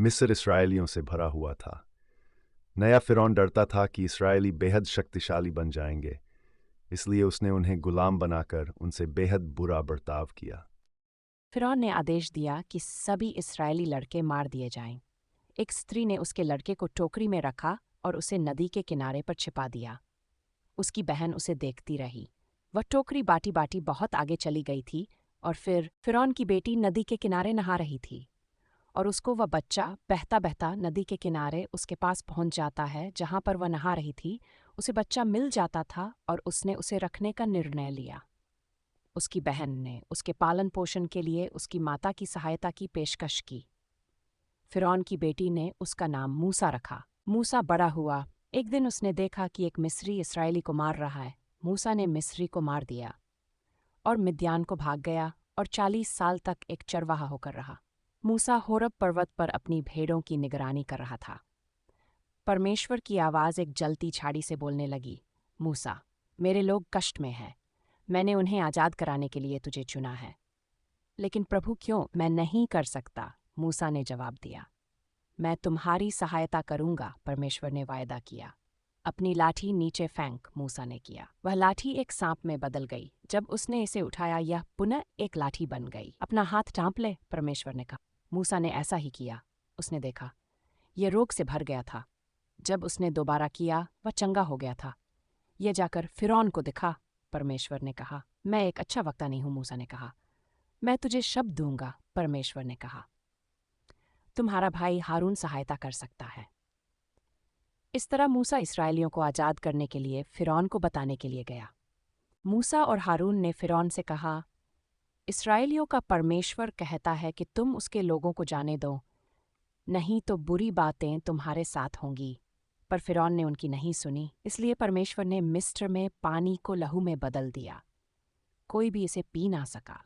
मिस्र इसराइलियों से भरा हुआ था। नया फ़िरौन डरता था कि इसराइली बेहद शक्तिशाली बन जाएंगे, इसलिए उसने उन्हें गुलाम बनाकर उनसे बेहद बुरा बर्ताव किया। फ़िरौन ने आदेश दिया कि सभी इस्राएली लड़के मार दिए जाएं। एक स्त्री ने उसके लड़के को टोकरी में रखा और उसे नदी के किनारे पर छिपा दिया। उसकी बहन उसे देखती रही। वह टोकरी बाटी बाटी बहुत आगे चली गई थी और फिर फ़िरौन की बेटी नदी के किनारे नहा रही थी और उसको वह बच्चा बहता बहता नदी के किनारे उसके पास पहुंच जाता है जहां पर वह नहा रही थी। उसे बच्चा मिल जाता था और उसने उसे रखने का निर्णय लिया। उसकी बहन ने उसके पालन पोषण के लिए उसकी माता की सहायता की पेशकश की। फ़िरौन की बेटी ने उसका नाम मूसा रखा। मूसा बड़ा हुआ। एक दिन उसने देखा कि एक मिस्री इसराइली को मार रहा है। मूसा ने मिस्री को मार दिया और मिद्यान को भाग गया और 40 साल तक एक चरवाहा होकर रहा। मूसा होरब पर्वत पर अपनी भेड़ों की निगरानी कर रहा था। परमेश्वर की आवाज़ एक जलती झाड़ी से बोलने लगी, मूसा, मेरे लोग कष्ट में हैं। मैंने उन्हें आज़ाद कराने के लिए तुझे चुना है। लेकिन प्रभु क्यों, मैं नहीं कर सकता, मूसा ने जवाब दिया। मैं तुम्हारी सहायता करूंगा, परमेश्वर ने वायदा किया। अपनी लाठी नीचे फेंक, मूसा ने किया। वह लाठी एक सांप में बदल गई। जब उसने इसे उठाया यह पुनः एक लाठी बन गई। अपना हाथ टांप ले, परमेश्वर ने कहा। मूसा ने ऐसा ही किया। उसने देखा यह रोग से भर गया था। जब उसने दोबारा किया वह चंगा हो गया था। यह जाकर फ़िरौन को दिखा, परमेश्वर ने कहा। मैं एक अच्छा वक्ता नहीं हूं, मूसा ने कहा। मैं तुझे शब्द दूंगा, परमेश्वर ने कहा। तुम्हारा भाई हारून सहायता कर सकता है। इस तरह मूसा इसराइलियों को आज़ाद करने के लिए फ़िरौन को बताने के लिए गया। मूसा और हारून ने फ़िरौन से कहा, इसराइलियों का परमेश्वर कहता है कि तुम उसके लोगों को जाने दो, नहीं तो बुरी बातें तुम्हारे साथ होंगी। पर फ़िरौन ने उनकी नहीं सुनी, इसलिए परमेश्वर ने मिस्र में पानी को लहू में बदल दिया। कोई भी इसे पी ना सका।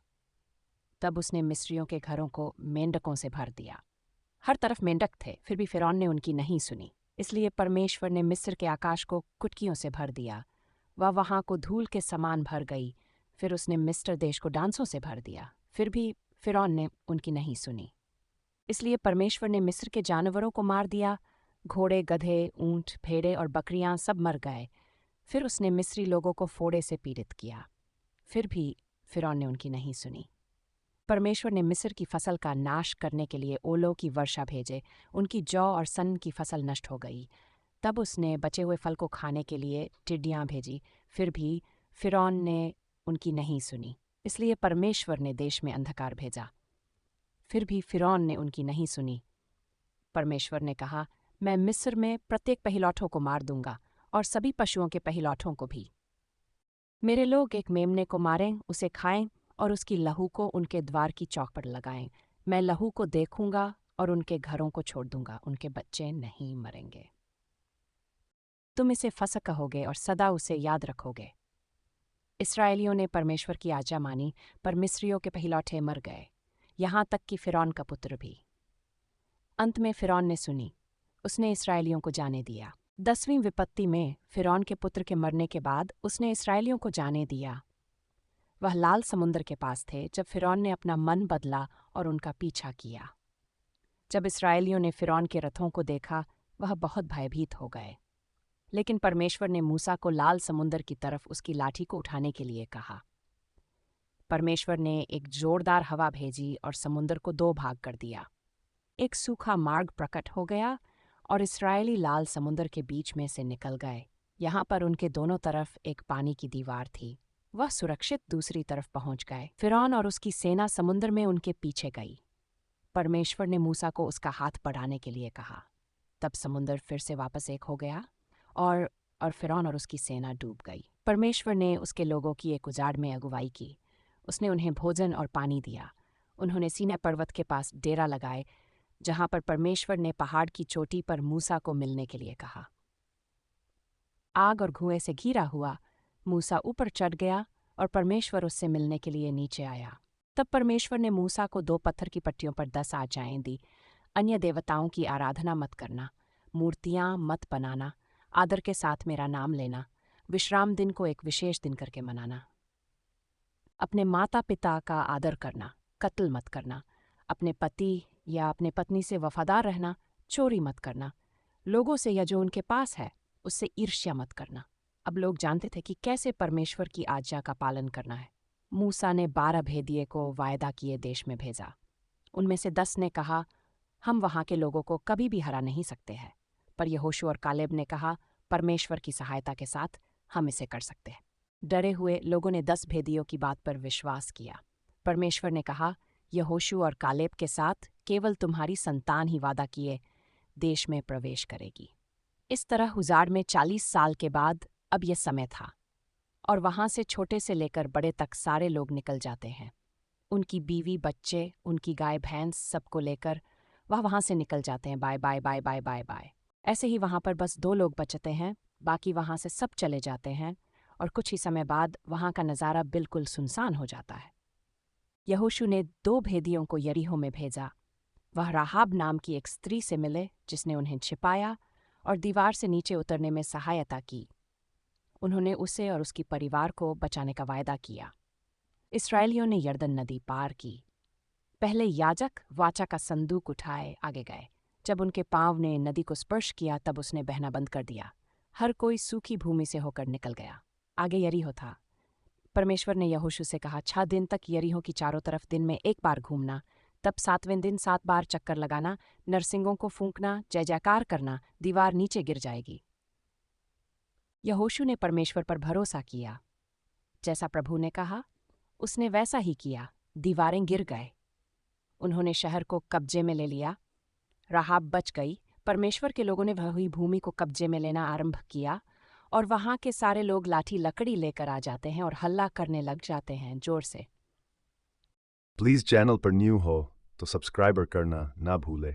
तब उसने मिस्रियों के घरों को मेंढकों से भर दिया। हर तरफ मेंढक थे, फिर भी फ़िरौन ने उनकी नहीं सुनी। इसलिए परमेश्वर ने मिस्र के आकाश को कुटकियों से भर दिया। वह वहां को धूल के समान भर गई। फिर उसने मिस्र देश को डांसों से भर दिया। फिर भी फ़िरौन ने उनकी नहीं सुनी। इसलिए परमेश्वर ने मिस्र के जानवरों को मार दिया। घोड़े, गधे, ऊंट, भेड़े और बकरियां सब मर गए। फिर उसने मिस्री लोगों को फोड़े से पीड़ित किया। फिर भी फ़िरौन ने उनकी नहीं सुनी। परमेश्वर ने मिस्र की फसल का नाश करने के लिए ओलों की वर्षा भेजे। उनकी जौ और सन की फसल नष्ट हो गई। तब उसने बचे हुए फल को खाने के लिए टिड्डियां भेजी। फिर भी फ़िरौन ने उनकी नहीं सुनी। इसलिए परमेश्वर ने देश में अंधकार भेजा। फिर भी फ़िरौन ने उनकी नहीं सुनी। परमेश्वर ने कहा, मैं मिस्र में प्रत्येक पहिलौठों को मार दूंगा और सभी पशुओं के पहिलौठों को भी। मेरे लोग एक मेमने को मारें, उसे खाएं और उसकी लहू को उनके द्वार की चौक पर लगाएं। मैं लहू को देखूंगा और उनके घरों को छोड़ दूंगा। उनके बच्चे नहीं मरेंगे। तुम इसे फसह कहोगे और सदा उसे याद रखोगे। इसराइलियों ने परमेश्वर की आज्ञा मानी, पर मिस्रियों के पहिलौठे मर गए, यहाँ तक कि फ़िरौन का पुत्र भी। अंत में फ़िरौन ने सुनी। उसने इसराइलियों को जाने दिया। 10वीं विपत्ति में फ़िरौन के पुत्र के मरने के बाद उसने इसराइलियों को जाने दिया। वह लाल समुद्र के पास थे जब फ़िरौन ने अपना मन बदला और उनका पीछा किया। जब इसराइलियों ने फ़िरौन के रथों को देखा, वह बहुत भयभीत हो गए। लेकिन परमेश्वर ने मूसा को लाल समुद्र की तरफ उसकी लाठी को उठाने के लिए कहा। परमेश्वर ने एक जोरदार हवा भेजी और समुद्र को 2 भाग कर दिया। एक सूखा मार्ग प्रकट हो गया और इस्राएली लाल समुद्र के बीच में से निकल गए। यहाँ पर उनके दोनों तरफ एक पानी की दीवार थी। वह सुरक्षित दूसरी तरफ पहुंच गए। फ़िरौन और उसकी सेना समुद्र में उनके पीछे गई। परमेश्वर ने मूसा को उसका हाथ बढ़ाने के लिए कहा। तब समुद्र फिर से वापस एक हो गया और फ़िरौन और उसकी सेना डूब गई। परमेश्वर ने उसके लोगों की एक उजाड़ में अगुवाई की। उसने उन्हें भोजन और पानी दिया। उन्होंने सीनै पर्वत के पास डेरा लगाए, जहां पर परमेश्वर ने पहाड़ की चोटी पर मूसा को मिलने के लिए कहा। आग और धुएं से घिरा हुआ मूसा ऊपर चढ़ गया और परमेश्वर उससे मिलने के लिए नीचे आया। तब परमेश्वर ने मूसा को 2 पत्थर की पट्टियों पर 10 आज्ञाएं दी। अन्य देवताओं की आराधना मत करना, मूर्तियां मत बनाना, आदर के साथ मेरा नाम लेना, विश्राम दिन को एक विशेष दिन करके मनाना, अपने माता पिता का आदर करना, कत्ल मत करना, अपने पति या अपने पत्नी से वफादार रहना, चोरी मत करना, लोगों से या जो उनके पास है उससे ईर्ष्या मत करना। अब लोग जानते थे कि कैसे परमेश्वर की आज्ञा का पालन करना है। मूसा ने 12 भेदिए को वायदा किए देश में भेजा। उनमें से 10 ने कहा, हम वहां के लोगों को कभी भी हरा नहीं सकते हैं, पर यहोशू और कालेब ने कहा, परमेश्वर की सहायता के साथ हम इसे कर सकते हैं। डरे हुए लोगों ने 10 भेदियों की बात पर विश्वास किया। परमेश्वर ने कहा, यहोशू और कालेब के साथ केवल तुम्हारी संतान ही वादा किए देश में प्रवेश करेगी। इस तरह हुजार में 40 साल के बाद अब यह समय था, और वहां से छोटे से लेकर बड़े तक सारे लोग निकल जाते हैं। उनकी बीवी, बच्चे, उनकी गाय भैंस सबको लेकर वह वहां से निकल जाते हैं। Bye bye bye bye bye bye. ऐसे ही वहां पर बस 2 लोग बचते हैं, बाकी वहां से सब चले जाते हैं, और कुछ ही समय बाद वहां का नज़ारा बिल्कुल सुनसान हो जाता है। यहोशू ने 2 भेदियों को यरीहो में भेजा। वह राहाब नाम की एक स्त्री से मिले जिसने उन्हें छिपाया और दीवार से नीचे उतरने में सहायता की। उन्होंने उसे और उसकी परिवार को बचाने का वायदा किया। इस्राएलियों ने यरदन नदी पार की। पहले याजक वाचा का संदूक उठाए आगे गए। जब उनके पांव ने नदी को स्पर्श किया तब उसने बहना बंद कर दिया। हर कोई सूखी भूमि से होकर निकल गया। आगे यरीहो था। परमेश्वर ने यहोशू से कहा, 6 दिन तक यरीहो की चारों तरफ दिन में 1 बार घूमना, तब 7वें दिन 7 बार चक्कर लगाना, नरसिंगों को फूंकना, जय जयकार करना, दीवार नीचे गिर जाएगी। यहोशू ने परमेश्वर पर भरोसा किया। जैसा प्रभु ने कहा, उसने वैसा ही किया। दीवारें गिर गए। उन्होंने शहर को कब्जे में ले लिया। राहाब बच गई। परमेश्वर के लोगों ने वही भूमि को कब्जे में लेना आरंभ किया, और वहां के सारे लोग लाठी लकड़ी लेकर आ जाते हैं और हल्ला करने लग जाते हैं जोर से। प्लीज़ चैनल पर न्यू हो तो सब्सक्राइबर करना ना भूले।